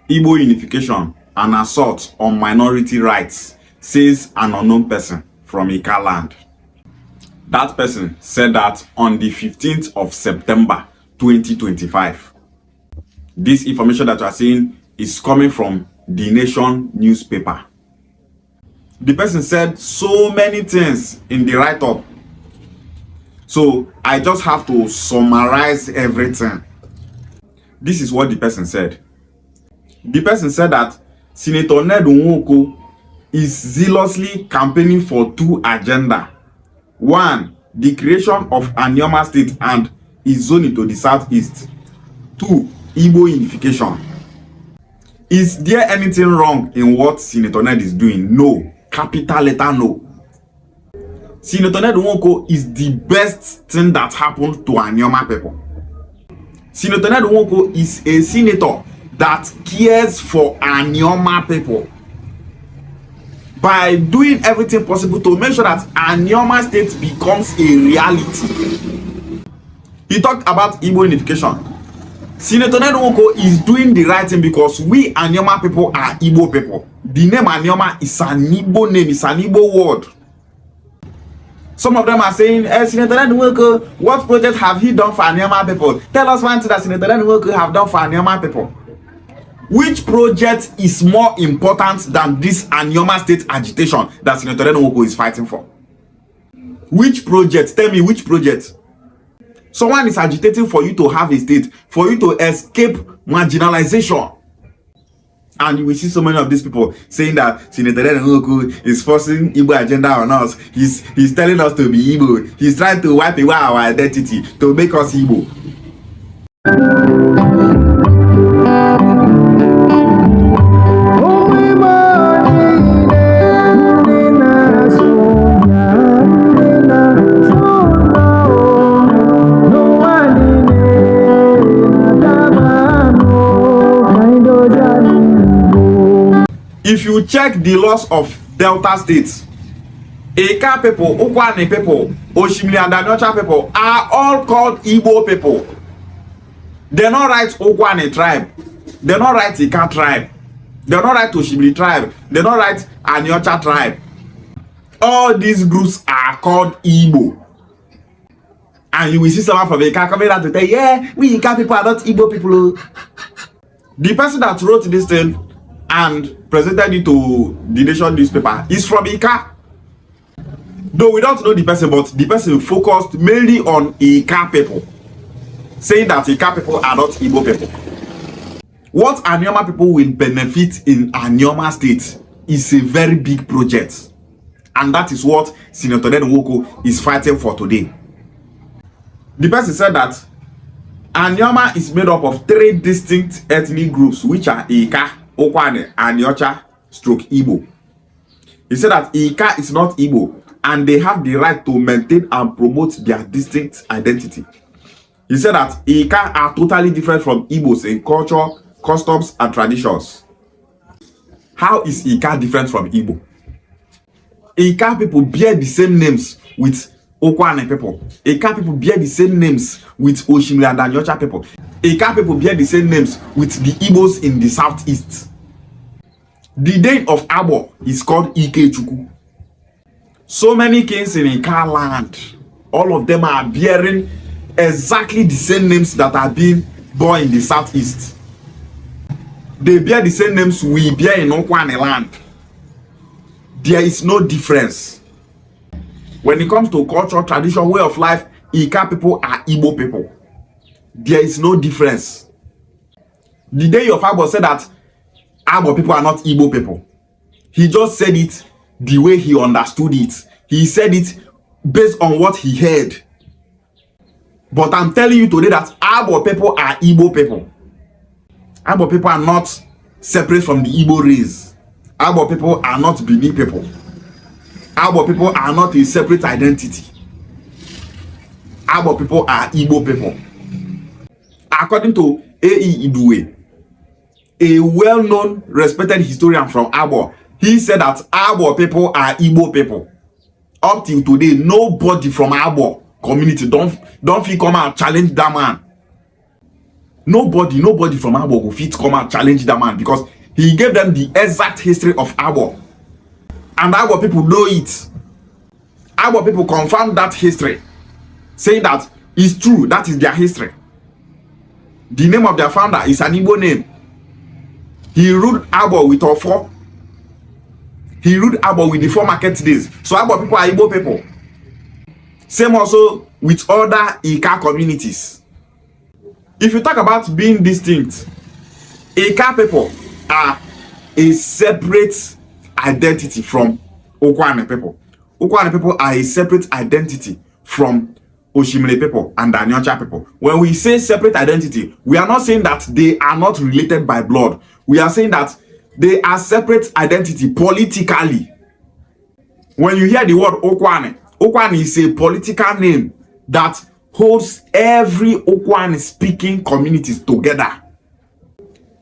Igbo unification, an assault on minority rights, says an unknown person from Ika land. That person said that on the 15th of September 2025. This information that you are seeing is coming from the Nation newspaper. The person said so many things in the write-up. So I just have to summarize everything. This is what the person said. The person said that Senator Ned Nwoko is zealously campaigning for two agendas. One, the creation of Anioma state and its zone to the southeast. Two, Igbo unification. Is there anything wrong in what Senator Ned is doing? No. Capital letter no. Senator Ned Nwoko is the best thing that happened to Anioma people. Senator Ned Nwoko is a senator that cares for Anioma people by doing everything possible to make sure that Anioma state becomes a reality. He talked about Igbo unification. Senator Ned Nwoko is doing the right thing because we Anioma people are Igbo people. The name Anioma is an Igbo name, it's an Igbo word. Some of them are saying, Senator Ned Nwoko, what project have he done for Anioma people? Tell us one thing that Senator Ned Nwoko have done for Anioma people. Which project is more important than this Anioma state agitation that Senator Ned Nwoko is fighting for? Which project? Tell me which project. Someone is agitating for you to have a state, for you to escape marginalization. And you will see so many of these people saying that Senator Ned Nwoko is forcing Igbo agenda on us. He's telling us to be Igbo. He's trying to wipe away our identity to make us Igbo. If you check the laws of Delta states, Eka people, Ukwane people, Oshimili and Aniocha people are all called Igbo people. They not write Ukwane tribe. They not write Eka tribe. They not write Oshimili tribe. They not write Aniocha tribe. All these groups are called Igbo. And you will see someone from Eka coming out to tell, yeah, we Eka people are not Igbo people. The person that wrote this thing and presented it to the Nation newspaper is from Ika. Though we don't know the person, but the person focused mainly on Ika people, saying that Ika people are not Igbo people. What Anioma people will benefit in Anioma state is a very big project, and that is what Senator Ned Nwoko is fighting for today. The person said that Anioma is made up of three distinct ethnic groups, which are Ika, Ukwane, Aniocha, stroke Igbo. He said that Ika is not Igbo and they have the right to maintain and promote their distinct identity. He said that Ika are totally different from Igbos in culture, customs, and traditions. How is Ika different from Igbo? Ika people bear the same names with Ukwane people. Ika people bear the same names with Oshimili and Aniocha people. Ika people bear the same names with the Igbos in the southeast. The name of Abo is called Ikechukwu. So many kings in Ika land, all of them are bearing exactly the same names that are being born in the southeast. They bear the same names we bear in Ukwane land. There is no difference. When it comes to culture, tradition, way of life, Ika people are Igbo people. There is no difference. The day of Abo said that Abo people are not Igbo people, he just said it the way he understood it. He said it based on what he heard. But I'm telling you today that Abo people are Igbo people. Abo people are not separate from the Igbo race. Abo people are not Benin people. Abo people are not a separate identity. Abo people are Igbo people. According to A.E. Idue, a well-known, respected historian from Abo, he said that Abo people are Igbo people. Up till today, nobody from Abo community don't feel come and challenge that man. Nobody from Abo will fit come and challenge that man, because he gave them the exact history of Abo. And Abo people know it. Abo people confirm that history, saying that it's true, that is their history. The name of their founder is an Igbo name. He ruled Abo with Ofo. He ruled Abo with the 4 market days. So Abo people are Igbo people. Same also with other Ika communities. If you talk about being distinct, Ika people are a separate identity from Okwane people. Okwane people are a separate identity from Oshimiri people and Aniocha people. When we say separate identity, we are not saying that they are not related by blood. We are saying that they are separate identity politically. When you hear the word Okwane, Okwane is a political name that holds every Okwane speaking communities together.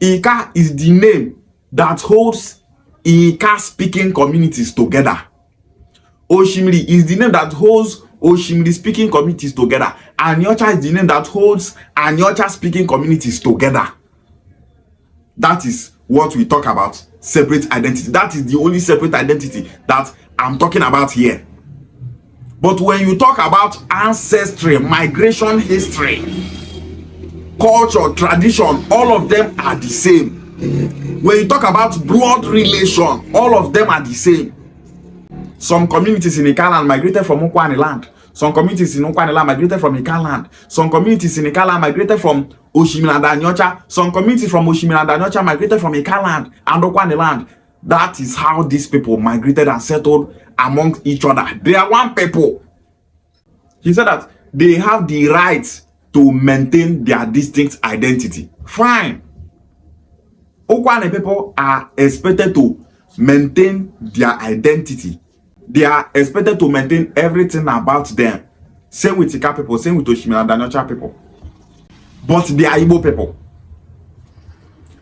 Ika is the name that holds Ika speaking communities together. Oshimiri is the name that holds Oshimiri speaking communities together. Aniocha is the name that holds Aniocha speaking communities together. That is what we talk about, separate identity. That is the only separate identity that I'm talking about here. But when you talk about ancestry, migration history, culture, tradition, all of them are the same. When you talk about blood relation, all of them are the same. Some communities in Ika land migrated from Okwane land. Some communities in Okwane land migrated from Ika land. Some communities in Ika land migrated from Oshimiri and Aniocha. Some communities from Oshimiri and Aniocha migrated from Ika land and Okwane land. That is how these people migrated and settled amongst each other. They are one people. He said that they have the right to maintain their distinct identity. Fine. Okwane people are expected to maintain their identity. They are expected to maintain everything about them. Same with Ika people, same with Oshimiri and Aniocha people. But they are Igbo people.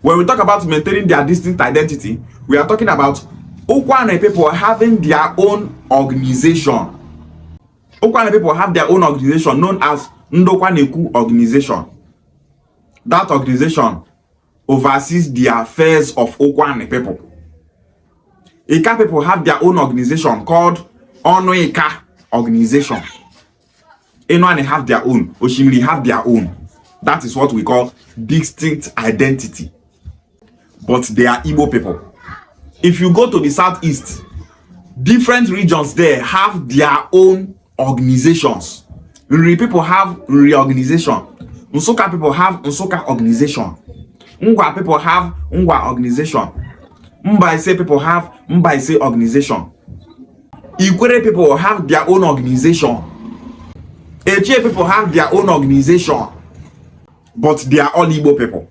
When we talk about maintaining their distinct identity, we are talking about Okwane people having their own organization. Okwane people have their own organization known as Ndokwaneku organization. That organization oversees the affairs of Okwane people. Ika people have their own organization called Ono Ika organization. Anyone have their own. Oshimiri have their own. That is what we call distinct identity. But they are Igbo people. If you go to the southeast, different regions there have their own organizations. Nri people have Nri organization. Nsoka people have Nsoka organization. Ngwa people have Ngwa organization. Mbaise people have Mbaise organization. Ikwere people have their own organization. Echie people have their own organization. But they are all Igbo people.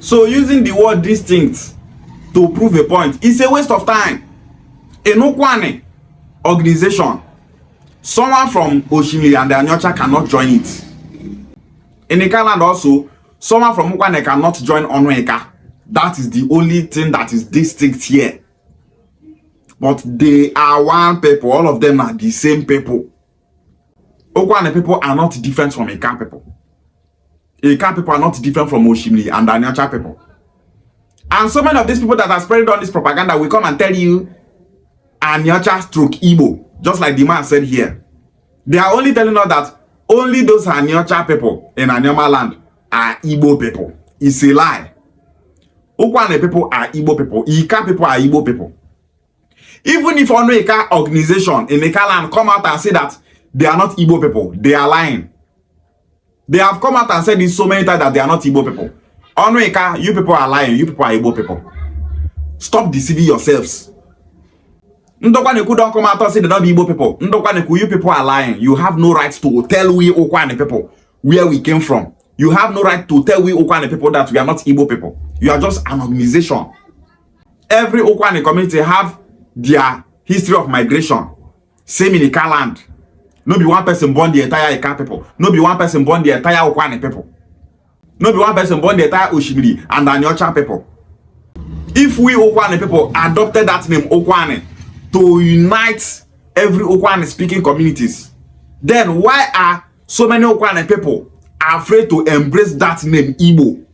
So using the word distinct to prove a point is a waste of time. In Okwane organization, someone from Oshimiri and Aniocha cannot join it. In Ika land also, someone from Okwane cannot join Ono Ika. That is the only thing that is distinct here. But they are one people. All of them are the same people. Okwane people are not different from Ika people. Ika people are not different from Oshimiri and Aniocha people. And so many of these people that are spreading on this propaganda will come and tell you Aniocha stroke Igbo, just like the man said here. They are only telling us that only those Aniocha people in Anioma land are Igbo people. It's a lie. Okwane people are Igbo people. Ika people are Igbo people. Even if Ono Ika organization in Ika land come out and say that they are not Igbo people, they are lying. They have come out and said this so many times that they are not Igbo people. Ono Ika, you people are lying. You people are Igbo people. Stop deceiving yourselves. Ndokwaneku don't come out and say they don't be Igbo people. Ndokwaneku, you people are lying. You have no right to tell we Okwane people where we came from. You have no right to tell we Okwane people that we are not Igbo people. You are just an organization. Every Okwane community have their history of migration. Same in Ika land. No be one person born the entire Ika people. No be one person born the entire Okwane people. No be one person born the entire Oshimiri and Aniocha people. If we Okwane people adopted that name Okwane to unite every Okwane speaking communities, then why are so many Okwane people afraid to embrace that name Igbo,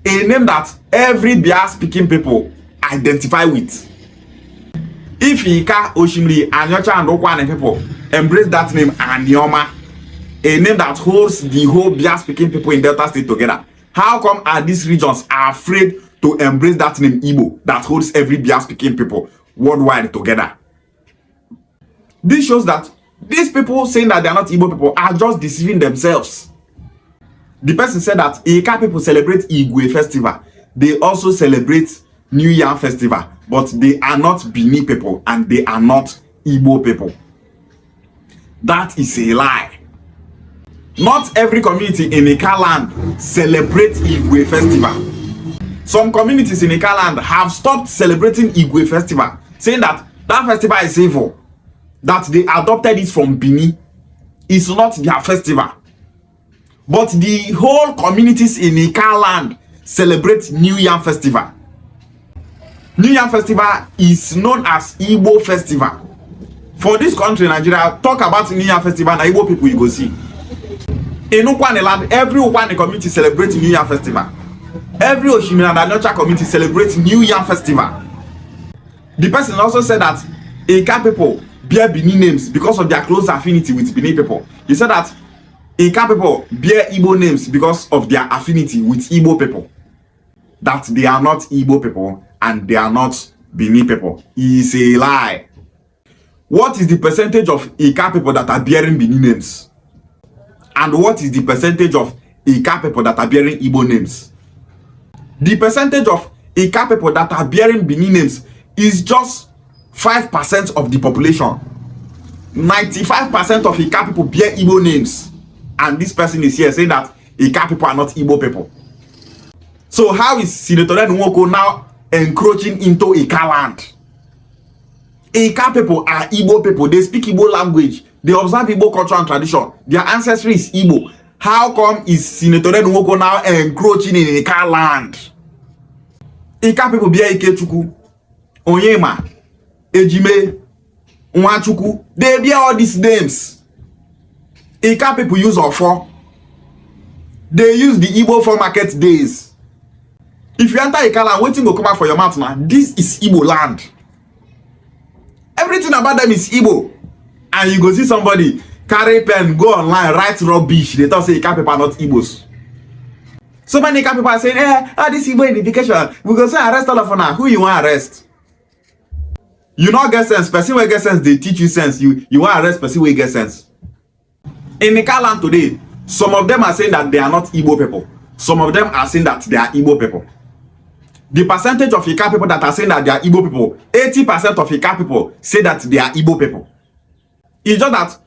a name that every Bia speaking people identify with. If Ika, Oshimiri, Anyocha, and Okwane people embrace that name Anioma, a name that holds the whole Bia speaking people in Delta State together, how come are these regions afraid to embrace that name Igbo that holds every Bia speaking people worldwide together? This shows that these people saying that they are not Igbo people are just deceiving themselves. The person said that Ika people celebrate Igwe festival. They also celebrate New Yam festival, but they are not Bini people and they are not Igbo people. That is a lie. Not every community in Ika land celebrates Igwe festival. Some communities in Ika land have stopped celebrating Igwe festival, saying that that festival is evil, that they adopted it from Bini. It's not their festival. But the whole communities in Ika land celebrate New Yam festival. New Yam festival is known as Igbo festival. For this country, Nigeria, talk about New Yam festival, na Igbo people you go see. In Ukwane land, every Ukwane community celebrates New Yam festival. Every Oshimiri and Anyocha community celebrates New Yam festival. The person also said that Ika people bear Bini names because of their close affinity with Bini people. He said that Ika people bear Igbo names because of their affinity with Igbo people. That they are not Igbo people and they are not Bini people. It's a lie. What is the percentage of Ika people that are bearing Bini names? And what is the percentage of Ika people that are bearing Igbo names? The percentage of Ika people that are bearing Bini names is just 5% of the population. 95% of Ika people bear Igbo names. And this person is here saying that Ika people are not Igbo people. So how is Senator Nwoko now encroaching into Ika land? Ika people are Igbo people. They speak Igbo language. They observe Igbo culture and tradition. Their ancestry is Igbo. How come is Senator Nwoko now encroaching in Ika land? Ika people bear Ikechukwu, Onyema, Ejime, Nwachukwu. They bear all these names. Ika people use Ofo. They use the Igbo for market days. If you enter Ika land, waiting will come out for your mouth now. This is Igbo land. Everything about them is Igbo. And you go see somebody carry pen, go online, write rubbish. They talk say Ika people are not Igbos. So many Ika people are saying, this Igbo unification. We go say arrest all of them now. Who you want arrest? You not get sense. Person will get sense. They teach you sense. You want arrest person will get sense. In Ika land today, some of them are saying that they are not Igbo people. Some of them are saying that they are Igbo people. The percentage of Ika people that are saying that they are Igbo people, 80% of Ika people say that they are Igbo people. It's just that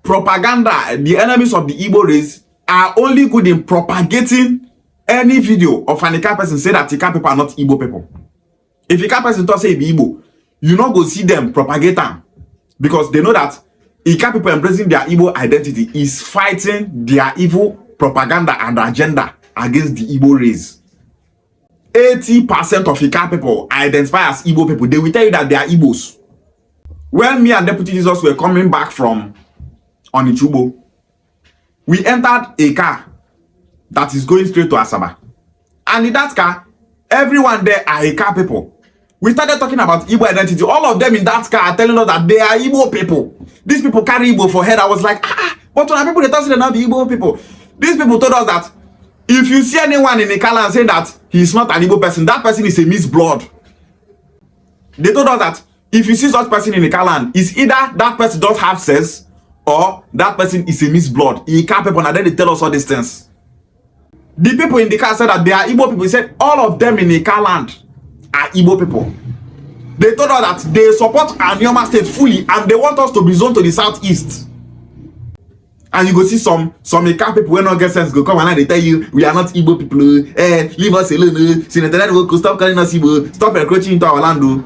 propaganda, the enemies of the Igbo race, are only good in propagating any video of an Ika person say that Ika people are not Igbo people. If Ika person talk say be Igbo, you not go see them propagate them. Because they know that Ika people embracing their Igbo identity is fighting their evil propaganda and agenda against the Igbo race. 80% of Ika people identify as Igbo people. They will tell you that they are Igbos. When me and Deputy Jesus were coming back from Onichubo, we entered a car that is going straight to Asaba. And in that car, everyone there are Ika people. We started talking about Igbo identity. All of them in that car are telling us that they are Igbo people. These people carry Igbo for head. I was like, but when people, they thought they're not the Igbo people. These people told us that if you see anyone in Ika and saying that he's not an Igbo person, that person is a mixed blood. They told us that if you see such person in Ika land, it's either that person does have sense or that person is a mixed blood. Ika people, and then they tell us all these things. The people in the car said that they are Igbo people. He said all of them in Ika land are Igbo people. They told us that they support Anioma state fully and they want us to be zoned to the southeast. And you go see some Ika people when no get sense go come and they tell you we are not Igbo people. Leave us alone. Stop calling us Igbo. Stop encroaching into our land.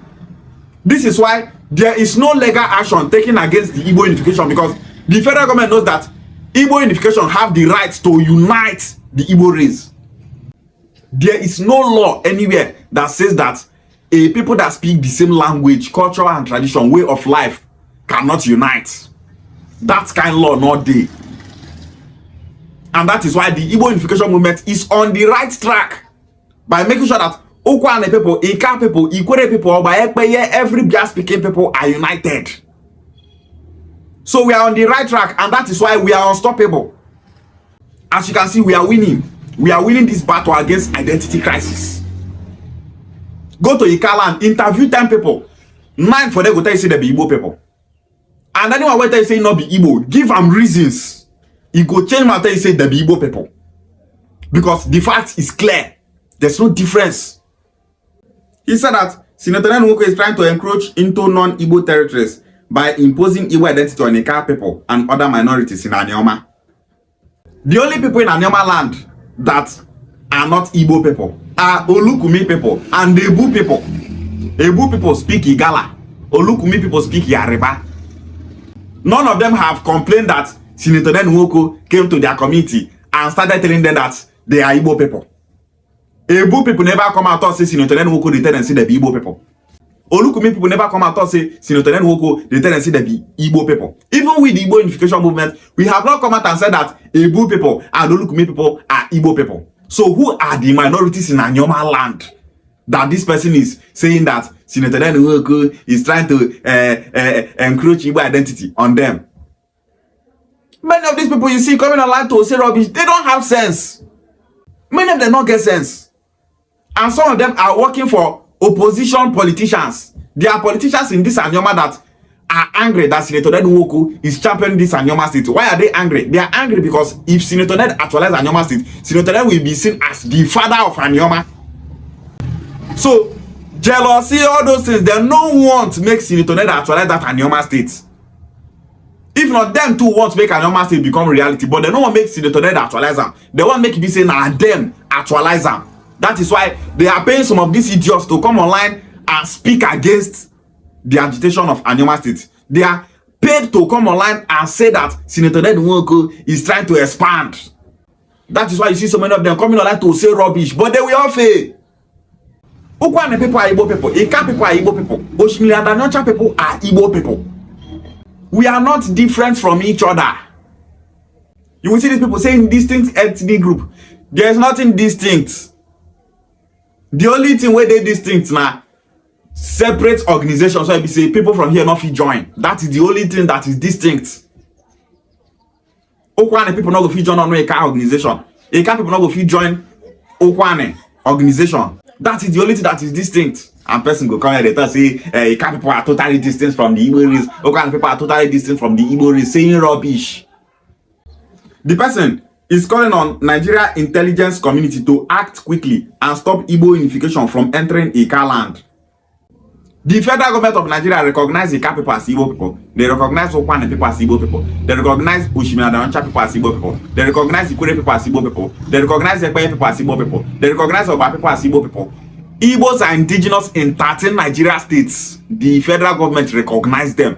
This is why there is no legal action taken against the Igbo unification, because the federal government knows that Igbo unification have the right to unite the Igbo race. There is no law anywhere that says that a people that speak the same language, culture and tradition, way of life cannot unite. That kind of law not there. And that is why the Igbo Unification movement is on the right track by making sure that Okwane people, Ika people, Ikwere people, every Bia speaking people are united. So we are on the right track, and that is why we are unstoppable. As you can see, we are winning. We are winning this battle against identity crisis. Go to Ika land, interview 10 people. 9 for them go tell you say they be Igbo people. And anyone will tell you say not be Igbo, give them reasons. He go change my tell you say they be Igbo people. Because the fact is clear. There's no difference. He said that Senator Nwoko is trying to encroach into non-Igbo territories by imposing Igbo identity on Ika people and other minorities in Anioma. The only people in Anioma land that are not Igbo people are Olukumi people and Ebu people. Ebu people speak Igala. Olukumi people speak Yariba. None of them have complained that Senator Nwoko came to their community and started telling them that they are Igbo people. Ebu people never come out and say Senator Nwoko they tell and say they be Igbo people. Olukumi people never come out and say Senator Nwoko they tell and say they be Igbo people. Even with the Igbo Unification movement, we have not come out and said that Ebu people and Olukumi people are Igbo people. So who are the minorities in Anioma land that this person is saying that Senator Nwoko is trying to encroach Igbo identity on them? Many of these people you see coming online to say rubbish, they don't have sense. Many of them don't get sense. And some of them are working for opposition politicians. There are politicians in this Anioma that are angry that Senator Nwoko is championing this Anioma state. Why are they angry? They are angry because if Senator Ned actualizes Anioma state, Senator Ned will be seen as the father of Anioma. So, jealousy, all those things, they don't want to make Senator Ned actualize that Anioma state. If not, them too want to make Anioma state become reality, but they don't want to make Senator Ned actualize them. They want to make it be saying, nah, them actualize them. That is why they are paying some of these idiots to come online and speak against the agitation of Anioma state. They are paid to come online and say that Senator Ned Nwoko is trying to expand. That is why you see so many of them coming online to say rubbish, but they will all fail. Okwane people are Igbo people. Ika people are Igbo people. Oshimili and Anyocha people are Igbo people. We are not different from each other. You will see these people saying distinct ethnic group. There is nothing distinct. The only thing where they distinct now, separate organizations. So I be say people from here not fit join. That is the only thing that is distinct. Okwane people not go fit join on Eka organization. Eka people not go fit join Okwane organization. That is the only thing that is distinct. And person go come here later say Eka people are totally distinct from the Igbo race. Okwane people are totally distinct from the Igbo race, saying rubbish. The person is calling on Nigeria intelligence community to act quickly and stop Igbo unification from entering Ika land. The federal government of Nigeria recognize Ika people as Igbo people. They recognize Okwane people as Igbo people. They recognize Oshimiri and Anyocha people as Igbo people. They recognize Ikwere people as Igbo people. They recognize Ekpeye people as Igbo people. They recognize Oba people as Igbo people. Igbos are indigenous in 13 Nigeria states. The federal government recognize them.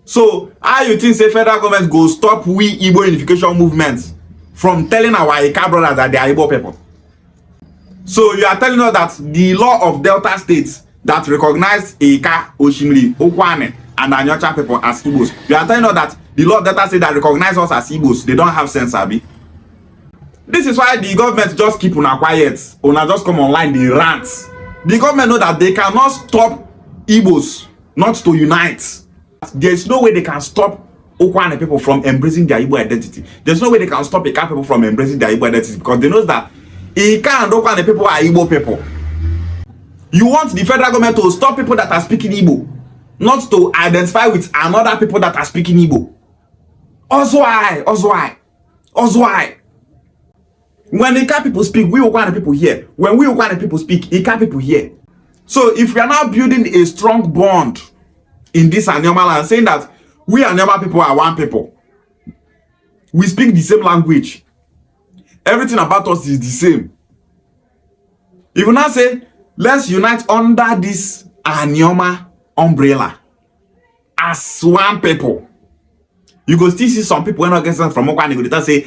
So, how you think say federal government go stop we Igbo unification movement from telling our Ika brothers that they are Igbo people? So, you are telling us that the law of Delta states that recognize Ika, Oshimiri, Okwane, and Anyocha people as Igbos. You are telling us that the law of Delta states that recognize us as Igbos, they don't have sense, Abi. This is why the government just keep una quiet. Una just come online, they rant. The government know that they cannot stop Igbos not to unite. There's no way they can stop Okwane people from embracing their Igbo identity. There's no way they can stop Ika people from embracing their Igbo identity because they know that Ika and Okwane people are Igbo people. You want the federal government to stop people that are speaking Igbo, not to identify with another people that are speaking Igbo. Also why? When Ika people speak, we Okwane people hear. When we Okwane people speak, Ika people hear. So if we are now building a strong bond in this Anioma land, saying that we Anioma people are one people, we speak the same language, everything about us is the same. If you now say, let's unite under this Anioma umbrella as one people, You go still see some people when not get sense from Okwa, they go say,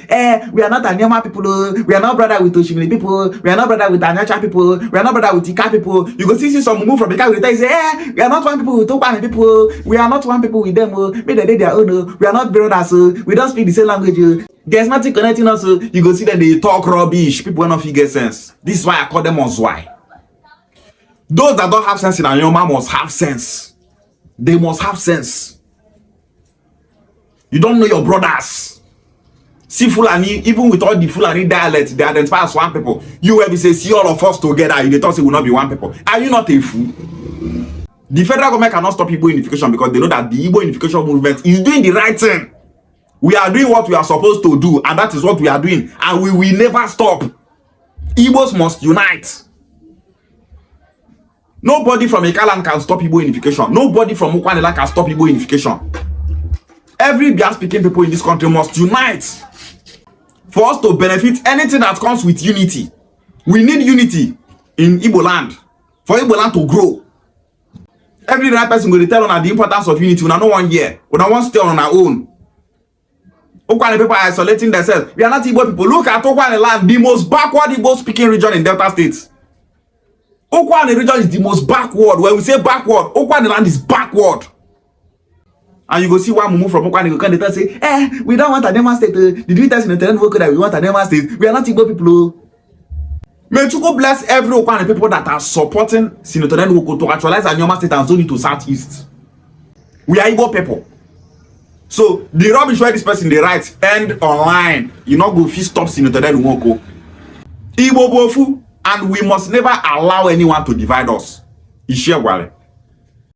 we are not Anioma people, we are not brother with Oshimili people, we are not brother with Anyacha people, we are not brother with Ika people. You go still see some move from Ika, they say, we are not one people with Okwa people, we are not one people with them, maybe they their own, we are not brothers, we don't speak the same language. There's nothing connecting us, you go see that they talk rubbish. People will not get sense. This is why I call them Ozwai. Those that don't have sense in Anioma must have sense. They must have sense. You don't know your brothers. See Fulani, even with all the Fulani dialects, they identify as one people. You will be say, see all of us together, you thought it will not be one people. Are you not a fool? The federal government cannot stop Igbo unification because they know that the Igbo unification movement is doing the right thing. We are doing what we are supposed to do, and that is what we are doing, and we will never stop. Igbos must unite. Nobody from Ikaland can stop Igbo unification. Nobody from Ukwanela can stop Igbo unification. Every Biafra-speaking people in this country must unite for us to benefit anything that comes with unity. We need unity in Igbo land for Igbo land to grow. Every right person will tell on the importance of unity. We are no one here. We don't want to stay on our own. Okwane people are isolating themselves. We are not Igbo people. Look at Okwane land, the most backward Igbo-speaking region in Delta State. Okwane region is the most backward. When we say backward, Okwane land is backward. And you go see one move from Okwane, you can say, we don't want Anioma State. Did we test in the terrain worker that we want Anioma State? We are not Igbo people. May you go bless every Okwane people that are supporting Senator Nwoko to actualize Anioma State and zone it to Southeast. We are Igbo people. So the rubbish where this person they write end online. You not go stop Senator Nwoko. Igbo bofu, and we must never allow anyone to divide us. Ishiagwale.